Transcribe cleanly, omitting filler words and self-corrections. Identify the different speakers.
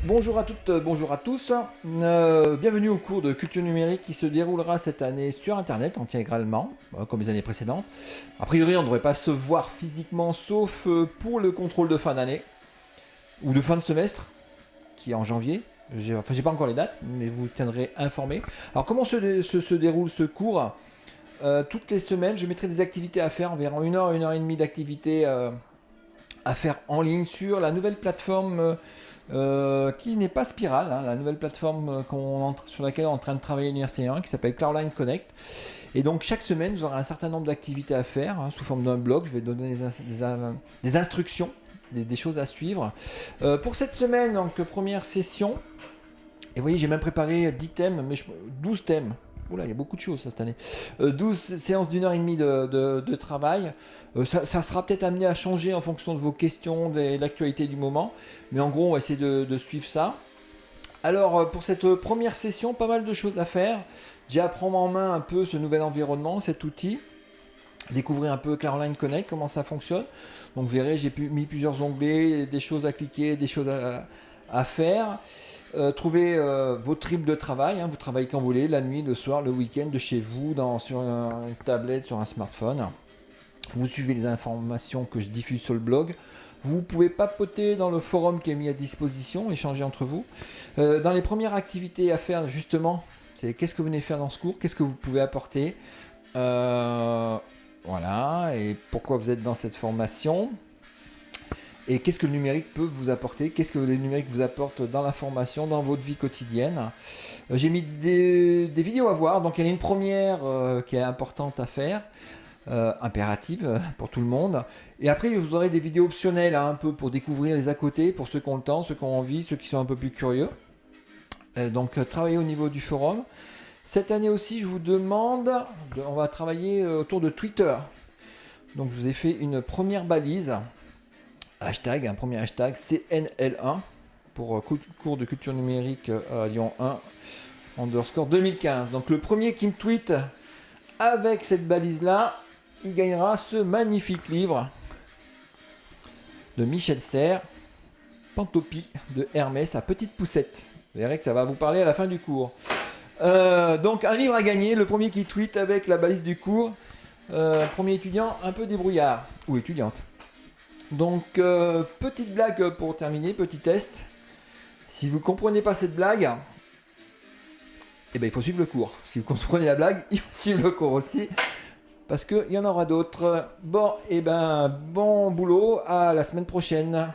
Speaker 1: Bonjour à toutes, bonjour à tous. Bienvenue au cours de culture numérique qui se déroulera cette année sur internet intégralement, comme les années précédentes. A priori, on ne devrait pas se voir physiquement sauf pour le contrôle de fin d'année ou de fin de semestre qui est en janvier. J'ai pas encore les dates, mais vous tiendrez informé. Alors, comment se déroule ce cours? Toutes les semaines, je mettrai des activités à faire, environ 1 heure et demie d'activités à faire en ligne sur la nouvelle plateforme qui n'est pas Spiral, hein, la nouvelle plateforme sur laquelle on est en train de travailler à l'Université 1 qui s'appelle Cloudline Connect. Et donc chaque semaine, vous aurez un certain nombre d'activités à faire sous forme d'un blog. Je vais donner des instructions, des choses à suivre. Pour cette semaine, donc première session, et vous voyez, j'ai même préparé 10 thèmes, 12 thèmes. Oula, il y a beaucoup de choses cette année. 12 séances d'1 heure et demie de travail. Ça sera peut-être amené à changer en fonction de vos questions, de l'actualité du moment. Mais en gros, on va essayer de suivre ça. Alors, pour cette première session, pas mal de choses à faire. Déjà, prendre en main un peu ce nouvel environnement, cet outil. Découvrir un peu Cloudline Connect, comment ça fonctionne. Donc, vous verrez, j'ai mis plusieurs onglets, des choses à cliquer, des choses à faire. Trouvez vos tripes de travail, hein, vous travaillez quand vous voulez, la nuit, le soir, le week-end, de chez vous, sur une tablette, sur un smartphone. Vous suivez les informations que je diffuse sur le blog. Vous pouvez papoter dans le forum qui est mis à disposition, échanger entre vous. Dans les premières activités à faire, justement, c'est qu'est-ce que vous venez faire dans ce cours, qu'est-ce que vous pouvez apporter, voilà, et pourquoi vous êtes dans cette formation. Et qu'est-ce que le numérique peut vous apporter? Qu'est-ce que le numérique vous apporte dans la formation, dans votre vie quotidienne? J'ai mis des vidéos à voir. Donc il y en a une première qui est importante à faire, impérative pour tout le monde. Et après, vous aurez des vidéos optionnelles un peu pour découvrir les à côté, pour ceux qui ont le temps, ceux qui ont envie, ceux qui sont un peu plus curieux. Donc travailler au niveau du forum. Cette année aussi, je vous demande, on va travailler autour de Twitter. Donc je vous ai fait une première balise. Un premier hashtag CNL1 pour cours de culture numérique à Lyon 1 _ 2015. Donc le premier qui me tweet avec cette balise là, il gagnera ce magnifique livre de Michel Serres, Pantopie de Hermès à petite poussette. Vous verrez que ça va vous parler à la fin du cours. Donc un livre à gagner, le premier qui tweet avec la balise du cours, premier étudiant un peu débrouillard ou étudiante. Donc, petite blague pour terminer, petit test. Si vous ne comprenez pas cette blague, eh ben, il faut suivre le cours. Si vous comprenez la blague, il faut suivre le cours aussi. Parce qu'il y en aura d'autres. Bon, bon boulot, à la semaine prochaine.